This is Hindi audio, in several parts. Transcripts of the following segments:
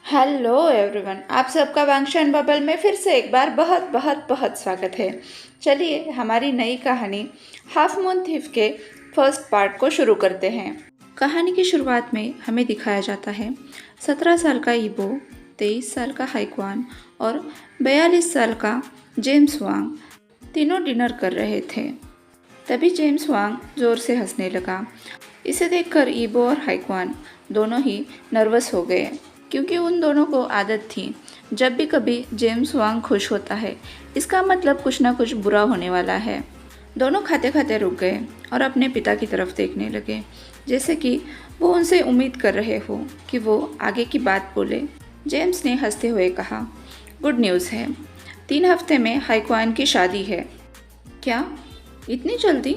हेलो एवरीवन, आप सबका वांगशन बबल में फिर से एक बार बहुत बहुत बहुत स्वागत है। चलिए हमारी नई कहानी हाफ मून थीफ के फर्स्ट पार्ट को शुरू करते हैं। कहानी की शुरुआत में हमें दिखाया जाता है 17 साल का ईबो, 23 साल का हाइक्वान और 42 साल का जेम्स वांग तीनों डिनर कर रहे थे। तभी जेम्स वांग जोर से हंसने लगा। इसे देखकर ईबो और हाइक्वान दोनों ही नर्वस हो गए, क्योंकि उन दोनों को आदत थी जब भी कभी जेम्स वांग खुश होता है इसका मतलब कुछ ना कुछ बुरा होने वाला है। दोनों खाते खाते रुक गए और अपने पिता की तरफ देखने लगे, जैसे कि वो उनसे उम्मीद कर रहे हो कि वो आगे की बात बोले। जेम्स ने हंसते हुए कहा, गुड न्यूज़ है, 3 हफ्ते में हाइक्वान की शादी है। क्या, इतनी जल्दी?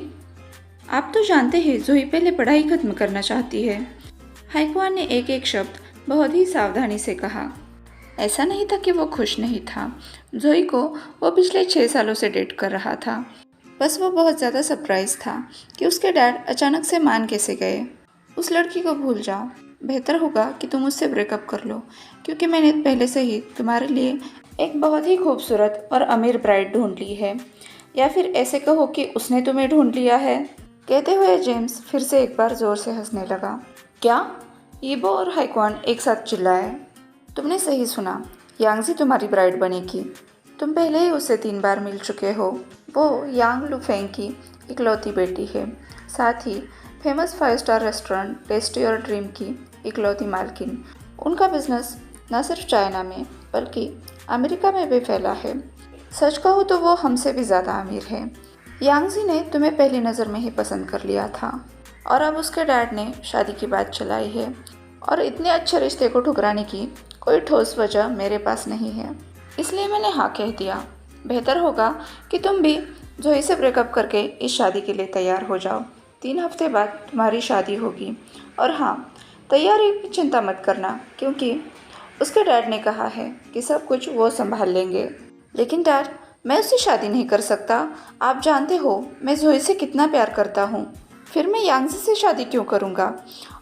आप तो जानते हैं जोई पहले पढ़ाई खत्म करना चाहती है। हाइक्वान ने एक एक शब्द बहुत ही सावधानी से कहा। ऐसा नहीं था कि वो खुश नहीं था। जोई को वो पिछले 6 सालों से डेट कर रहा था। बस वो बहुत ज़्यादा सरप्राइज था कि उसके डैड अचानक से मान कैसे गए। उस लड़की को भूल जाओ, बेहतर होगा कि तुम उससे ब्रेकअप कर लो, क्योंकि मैंने पहले से ही तुम्हारे लिए एक बहुत ही खूबसूरत और अमीर ब्राइड ढूंढ ली है। या फिर ऐसे कहो कि उसने तुम्हें ढूंढ लिया है। कहते हुए जेम्स फिर से एक बार जोर से हंसने लगा। क्या? ईबो और हाइक्वान एक साथ चिल्लाए। तुमने सही सुना, यांगजी तुम्हारी ब्राइड बनेगी। तुम पहले ही उससे 3 बार मिल चुके हो। वो यांग लुफेंग की इकलौती बेटी है, साथ ही फेमस 5 स्टार रेस्टोरेंट टेस्टी और ड्रीम की इकलौती मालकिन। उनका बिजनेस न सिर्फ चाइना में बल्कि अमेरिका में भी फैला है। सच कहूँ तो वो हमसे भी ज़्यादा अमीर है। यांगजी ने तुम्हें पहली नज़र में ही पसंद कर लिया था और अब उसके डैड ने शादी की बात चलाई है, और इतने अच्छे रिश्ते को ठुकराने की कोई ठोस वजह मेरे पास नहीं है, इसलिए मैंने हाँ कह दिया। बेहतर होगा कि तुम भी जोई से ब्रेकअप करके इस शादी के लिए तैयार हो जाओ। 3 हफ्ते बाद तुम्हारी शादी होगी। और हाँ, तैयारी की चिंता मत करना, क्योंकि उसके डैड ने कहा है कि सब कुछ वो संभाल लेंगे। लेकिन डैड, मैं उससे शादी नहीं कर सकता। आप जानते हो मैं जोई से कितना प्यार करता हूँ। फिर मैं यांगजी से शादी क्यों करूँगा?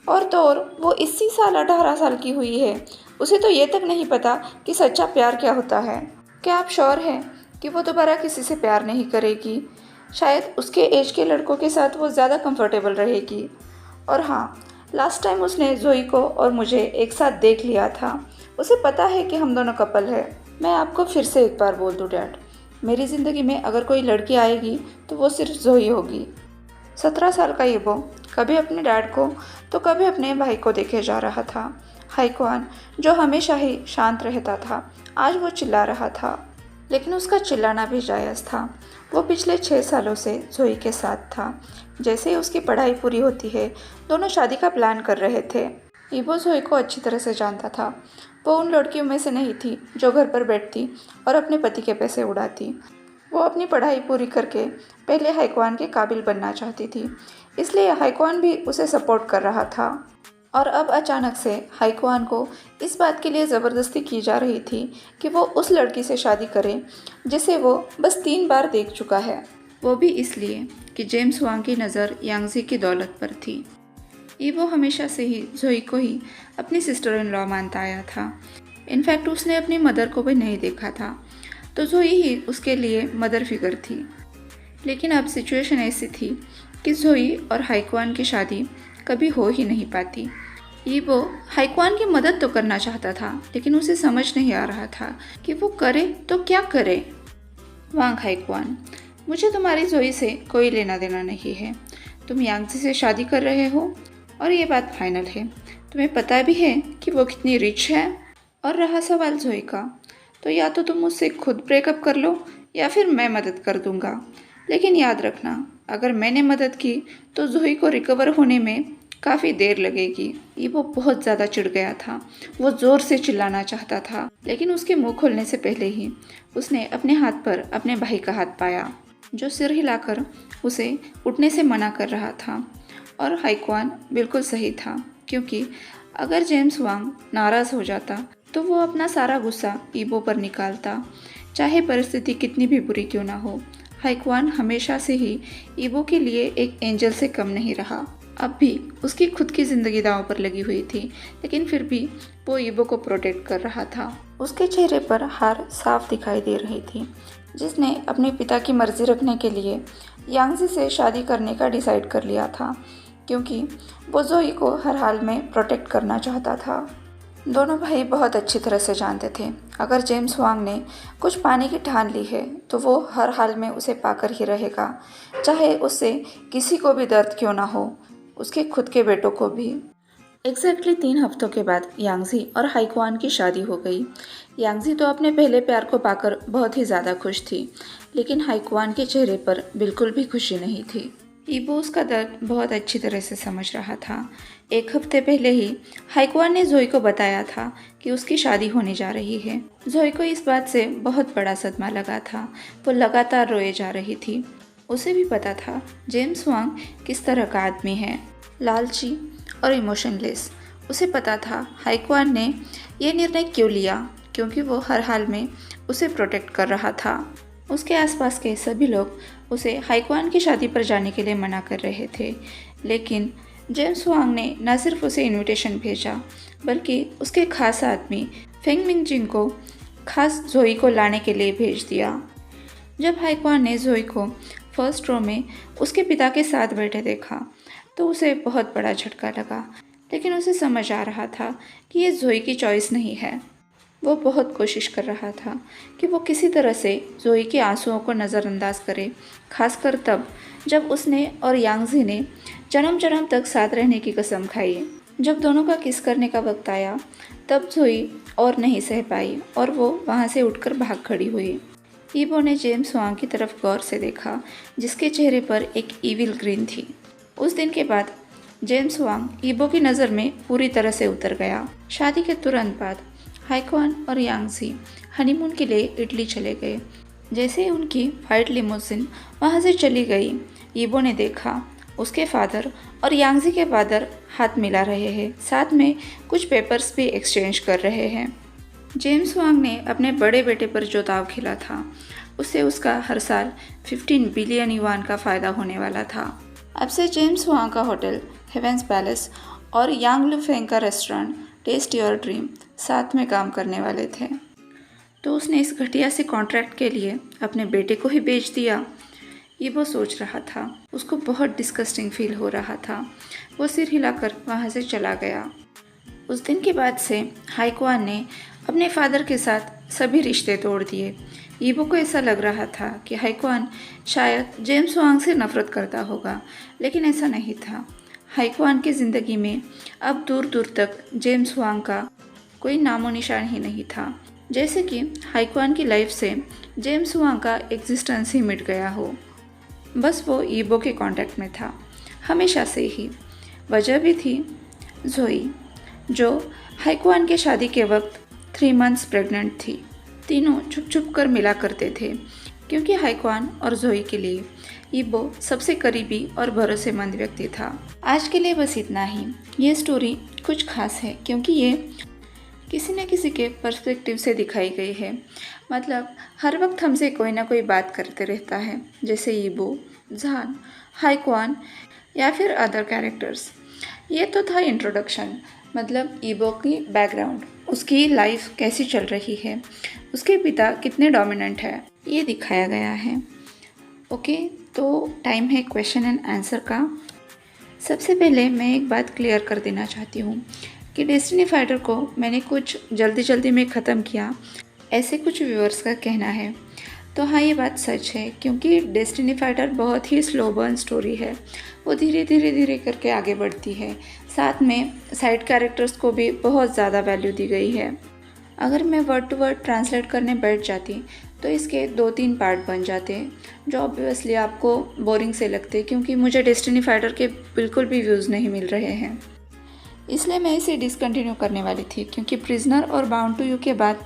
और तो और वो इसी साल 18 साल की हुई है। उसे तो ये तक नहीं पता कि सच्चा प्यार क्या होता है। क्या आप श्योर हैं कि वो दोबारा किसी से प्यार नहीं करेगी? शायद उसके एज के लड़कों के साथ वो ज़्यादा कंफर्टेबल रहेगी। और हाँ, लास्ट टाइम उसने जोई को और मुझे एक साथ देख लिया था। उसे पता है कि हम दोनों कपल है। मैं आपको फिर से एक बार बोल दूँ डैड, मेरी ज़िंदगी में अगर कोई लड़की आएगी तो वो सिर्फ जोई होगी। 17 साल का ईबो कभी अपने डैड को तो कभी अपने भाई को देखे जा रहा था। हाइक्वान, जो हमेशा ही शांत रहता था, आज वो चिल्ला रहा था। लेकिन उसका चिल्लाना भी जायज़ था। वो पिछले 6 सालों से जोई के साथ था। जैसे ही उसकी पढ़ाई पूरी होती है, दोनों शादी का प्लान कर रहे थे। ईबो जोई को अच्छी तरह से जानता था। वो उन लड़कियों में से नहीं थी जो घर पर बैठती और अपने पति के पैसे उड़ाती। वो अपनी पढ़ाई पूरी करके पहले हाइक्वान के काबिल बनना चाहती थी, इसलिए हाइक्वान भी उसे सपोर्ट कर रहा था। और अब अचानक से हाइक्वान को इस बात के लिए ज़बरदस्ती की जा रही थी कि वो उस लड़की से शादी करे जिसे वो बस 3 बार देख चुका है। वो भी इसलिए कि जेम्स वांग की नज़र यांगजी की दौलत पर थी। ईबो हमेशा से ही जोई को ही अपनी सिस्टर इन लॉ मानता आया था। इनफैक्ट उसने अपनी मदर को भी नहीं देखा था, तो जोई ही उसके लिए मदर फिगर थी। लेकिन अब सिचुएशन ऐसी थी कि जोई और हाइक्वान की शादी कभी हो ही नहीं पाती। ईबो हाइक्वान की मदद तो करना चाहता था, लेकिन उसे समझ नहीं आ रहा था कि वो करे तो क्या करे। वांग हाइक्वान, मुझे तुम्हारी जोई से कोई लेना देना नहीं है। तुम यांगजी से शादी कर रहे हो और ये बात फाइनल है। तुम्हें पता भी है कि वो कितनी रिच है। और रहा सवाल जोई का, तो या तो तुम मुझसे खुद ब्रेकअप कर लो या फिर मैं मदद कर दूंगा। लेकिन याद रखना, अगर मैंने मदद की तो जोई को रिकवर होने में काफ़ी देर लगेगी। ईबो बहुत ज़्यादा चिढ़ गया था। वो ज़ोर से चिल्लाना चाहता था, लेकिन उसके मुंह खोलने से पहले ही उसने अपने हाथ पर अपने भाई का हाथ पाया, जो सिर हिलाकर उसे उठने से मना कर रहा था। और हाइक्वान बिल्कुल सही था, क्योंकि अगर जेम्स वांग नाराज़ हो जाता तो वो अपना सारा गुस्सा ईबो पर निकालता, चाहे परिस्थिति कितनी भी बुरी क्यों ना हो। हाइक्वान हमेशा से ही ईबो के लिए एक एंजल से कम नहीं रहा। अब भी उसकी खुद की ज़िंदगी दांव पर लगी हुई थी, लेकिन फिर भी वो ईबो को प्रोटेक्ट कर रहा था। उसके चेहरे पर हार साफ दिखाई दे रही थी, जिसने अपने पिता की मर्जी रखने के लिए यांगजी से शादी करने का डिसाइड कर लिया था, क्योंकि वो जोई को हर हाल में प्रोटेक्ट करना चाहता था। दोनों भाई बहुत अच्छी तरह से जानते थे, अगर जेम्स वांग ने कुछ पाने की ठान ली है तो वो हर हाल में उसे पाकर ही रहेगा, चाहे उससे किसी को भी दर्द क्यों ना हो, उसके खुद के बेटों को भी। एग्जैक्टली 3 हफ्तों के बाद यांगजी और हाइक्वान की शादी हो गई। यांगजी तो अपने पहले प्यार को पाकर बहुत ही ज़्यादा खुश थी, लेकिन हाइक्वान के चेहरे पर बिल्कुल भी खुशी नहीं थी। ईबो उसका दर्द बहुत अच्छी तरह से समझ रहा था। 1 हफ्ते पहले ही हाइक्वान ने जोई को बताया था कि उसकी शादी होने जा रही है। जोई को इस बात से बहुत बड़ा सदमा लगा था। वो लगातार रोए जा रही थी। उसे भी पता था जेम्स वांग किस तरह का आदमी है, लालची और इमोशनलेस। उसे पता था हाइक्वान ने यह निर्णय क्यों लिया, क्योंकि वो हर हाल में उसे प्रोटेक्ट कर रहा था। उसके आसपास के सभी लोग उसे हाइक्वान की शादी पर जाने के लिए मना कर रहे थे, लेकिन जेम्स वांग ने न सिर्फ उसे इनविटेशन भेजा, बल्कि उसके खास आदमी फेंग मिंगजिन को खास जोई को लाने के लिए भेज दिया। जब हाइक्वान ने जोई को फर्स्ट रो में उसके पिता के साथ बैठे देखा तो उसे बहुत बड़ा झटका लगा, लेकिन उसे समझ आ रहा था कि ये जोई की चॉइस नहीं है। वो बहुत कोशिश कर रहा था कि वो किसी तरह से जोई के आंसुओं को नज़रअंदाज करे, खासकर तब जब उसने और यांगजी ने जन्म जन्म तक साथ रहने की कसम खाई। जब दोनों का किस करने का वक्त आया तब जोई और नहीं सह पाई और वो वहाँ से उठकर भाग खड़ी हुई। ईबो ने जेम्स वांग की तरफ गौर से देखा, जिसके चेहरे पर एक ईविल ग्रीन थी। उस दिन के बाद जेम्स वांग ईबो की नज़र में पूरी तरह से उतर गया। शादी के तुरंत बाद हाइक्वान और यांगजी हनीमून के लिए इटली चले गए। जैसे ही उनकी वाइट लिमोजिन वहाँ से चली गई, ईबो ने देखा उसके फादर और यांगजी के फादर हाथ मिला रहे हैं, साथ में कुछ पेपर्स भी एक्सचेंज कर रहे हैं। जेम्स वांग ने अपने बड़े बेटे पर जो दाव खेला था, उससे उसका हर साल 15 बिलियन युआन का फ़ायदा होने वाला था। अब से जेम्स वांग का होटल हेवेंस पैलेस और यांग लू फेंग का रेस्टोरेंट टेस्ट योर ड्रीम साथ में काम करने वाले थे। तो उसने इस घटिया से कॉन्ट्रैक्ट के लिए अपने बेटे को ही बेच दिया। ये वो सोच रहा था। उसको बहुत डिस्गस्टिंग फील हो रहा था। वो सिर हिलाकर वहाँ से चला गया। उस दिन के बाद से हाइक्वान ने अपने फादर के साथ सभी रिश्ते तोड़ दिए। ईबो को ऐसा लग रहा था कि हाइक्वान शायद जेम्स वांग से नफरत करता होगा, लेकिन ऐसा नहीं था। हाइक्वान की ज़िंदगी में अब दूर दूर तक जेम्स वांग का कोई नामो निशान ही नहीं था, जैसे कि हाइक्वान की लाइफ से जेम्स वांग का एग्जिस्टेंस ही मिट गया हो। बस वो ईबो के कांटेक्ट में था हमेशा से ही। वजह भी थी जोई, जो हाइक्वान के शादी के वक्त 3 मंथ्स प्रेग्नेंट थी। तीनों छुप छुप कर मिला करते थे, क्योंकि हाइक्वान और जोई के लिए ईबो सबसे करीबी और भरोसेमंद व्यक्ति था। आज के लिए बस इतना ही। ये स्टोरी कुछ खास है क्योंकि ये किसी न किसी के पर्सपेक्टिव से दिखाई गई है। मतलब हर वक्त हमसे कोई ना कोई बात करते रहता है, जैसे ईबो, जान, हाइक्वान या फिर अदर कैरेक्टर्स। ये तो था इंट्रोडक्शन, मतलब ईबो की बैकग्राउंड, उसकी लाइफ कैसी चल रही है, उसके पिता कितने डोमिनेंट है, ये दिखाया गया है। ओके, तो टाइम है क्वेश्चन एंड आंसर का। सबसे पहले मैं एक बात क्लियर कर देना चाहती हूँ कि डेस्टिनी फाइटर को मैंने कुछ जल्दी जल्दी में ख़त्म किया, ऐसे कुछ व्यूअर्स का कहना है। तो हाँ, ये बात सच है, क्योंकि डेस्टिनी फाइटर बहुत ही स्लो बर्न स्टोरी है। वो धीरे धीरे धीरे करके आगे बढ़ती है। साथ में साइड कैरेक्टर्स को भी बहुत ज़्यादा वैल्यू दी गई है। अगर मैं वर्ड टू वर्ड ट्रांसलेट करने बैठ जाती तो इसके 2-3 पार्ट बन जाते, जो ऑब्वियसली आपको बोरिंग से लगते, क्योंकि मुझे डेस्टिनी फाइटर के बिल्कुल भी व्यूज़ नहीं मिल रहे हैं। इसलिए मैं इसे डिसकंटिन्यू करने वाली थी, क्योंकि प्रिजनर और बाउंड टू यू के बाद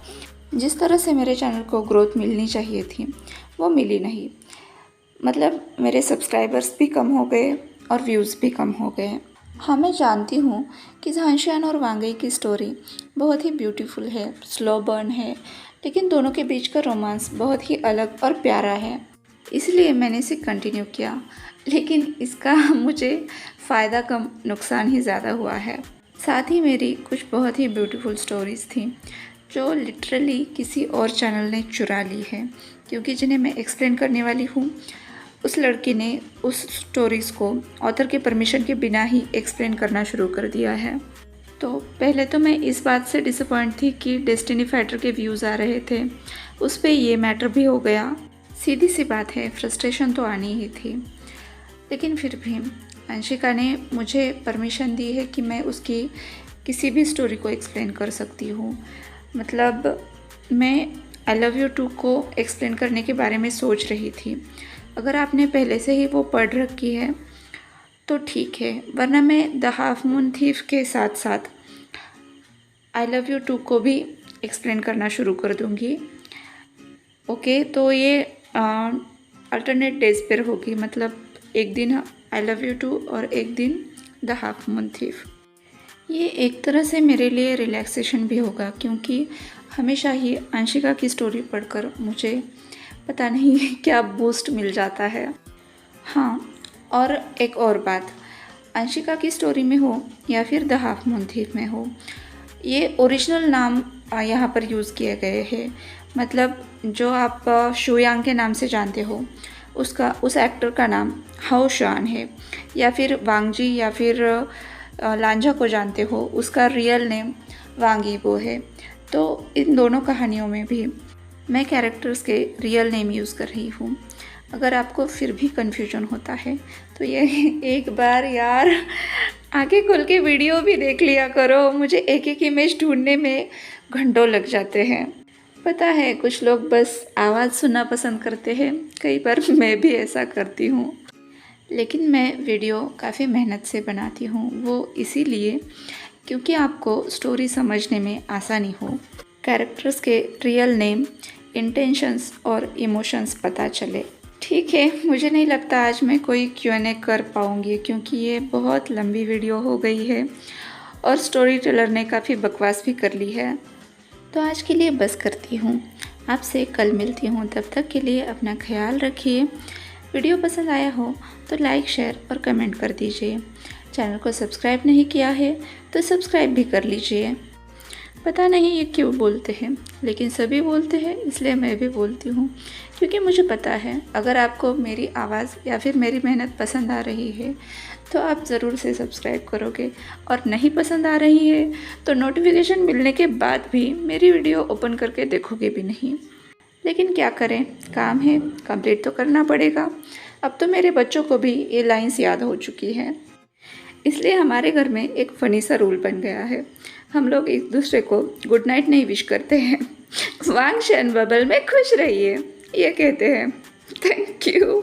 जिस तरह से मेरे चैनल को ग्रोथ मिलनी चाहिए थी वो मिली नहीं। मतलब मेरे सब्सक्राइबर्स भी कम हो गए और व्यूज़ भी कम हो गए। हाँ, मैं जानती हूँ कि झांशियान और वांगई की स्टोरी बहुत ही ब्यूटीफुल है, स्लो बर्न है, लेकिन दोनों के बीच का रोमांस बहुत ही अलग और प्यारा है। इसलिए मैंने इसे कंटिन्यू किया, लेकिन इसका मुझे फ़ायदा कम नुकसान ही ज़्यादा हुआ है। साथ ही मेरी कुछ बहुत ही ब्यूटीफुल स्टोरीज़ थी जो लिटरली किसी और चैनल ने चुरा ली है, क्योंकि जिन्हें मैं एक्सप्लेन करने वाली हूँ उस लड़की ने उस स्टोरीज़ को ऑथर के परमिशन के बिना ही एक्सप्लेन करना शुरू कर दिया है। तो पहले तो मैं इस बात से डिसअपॉइंट थी कि डेस्टिनी फाइटर के व्यूज़ आ रहे थे, उस पर ये मैटर भी हो गया। सीधी सी बात है, फ्रस्ट्रेशन तो आनी ही थी। लेकिन फिर भी अंशिका ने मुझे परमिशन दी है कि मैं उसकी किसी भी स्टोरी को एक्सप्लेन कर सकती हूँ। मतलब मैं आई लव यू टू को एक्सप्लेन करने के बारे में सोच रही थी। अगर आपने पहले से ही वो पढ़ रखी है तो ठीक है, वरना मैं द हाफ मून थीफ के साथ साथ आई लव यू टू को भी एक्सप्लेन करना शुरू कर दूँगी। ओके, तो ये अल्टरनेट डेज पर होगी, मतलब एक दिन आई लव यू टू और एक दिन द हाफ मून थीफ। ये एक तरह से मेरे लिए रिलैक्सेशन भी होगा, क्योंकि हमेशा ही अंशिका की स्टोरी पढ़कर मुझे पता नहीं क्या बूस्ट मिल जाता है। हाँ, और एक और बात, अंशिका की स्टोरी में हो या फिर द हाफ मून थीफ में हो, ये ओरिजिनल नाम यहाँ पर यूज़ किए गए हैं। मतलब जो आप शुयांग के नाम से जानते हो उस एक्टर का नाम हाओ शान है, या फिर वांगजी या फिर लांझा को जानते हो उसका रियल नेम वांग यीबो है। तो इन दोनों कहानियों में भी मैं कैरेक्टर्स के रियल नेम यूज़ कर रही हूँ। अगर आपको फिर भी कन्फ्यूजन होता है तो ये एक बार यार आगे खोल के वीडियो भी देख लिया करो। मुझे एक एक इमेज ढूंढने में घंटों लग जाते हैं। पता है कुछ लोग बस आवाज़ सुनना पसंद करते हैं, कई बार मैं भी ऐसा करती हूँ। लेकिन मैं वीडियो काफ़ी मेहनत से बनाती हूँ, वो इसीलिए क्योंकि आपको स्टोरी समझने में आसानी हो, कैरेक्टर्स के रियल नेम, इंटेंशंस और इमोशंस पता चले। ठीक है, मुझे नहीं लगता आज मैं कोई Q&A कर पाऊँगी, क्योंकि ये बहुत लंबी वीडियो हो गई है और स्टोरी टेलर ने काफ़ी बकवास भी कर ली है। तो आज के लिए बस करती हूँ, आपसे कल मिलती हूँ। तब तक के लिए अपना ख्याल रखिए। वीडियो पसंद आया हो तो लाइक, शेयर और कमेंट कर दीजिए। चैनल को सब्सक्राइब नहीं किया है तो सब्सक्राइब भी कर लीजिए। पता नहीं ये क्यों बोलते हैं, लेकिन सभी बोलते हैं, इसलिए मैं भी बोलती हूँ, क्योंकि मुझे पता है अगर आपको मेरी आवाज़ या फिर मेरी मेहनत पसंद आ रही है तो आप ज़रूर से सब्सक्राइब करोगे, और नहीं पसंद आ रही है तो नोटिफिकेशन मिलने के बाद भी मेरी वीडियो ओपन करके देखोगे भी नहीं। लेकिन क्या करें, काम है, कंप्लीट तो करना पड़ेगा। अब तो मेरे बच्चों को भी ये लाइन्स याद हो चुकी हैं, इसलिए हमारे घर में एक फ़नी सा रूल बन गया है, हम लोग एक दूसरे को गुड नाइट नहीं विश करते हैं, वांग शेन बबल में खुश रहिए ये कहते हैं। Thank you.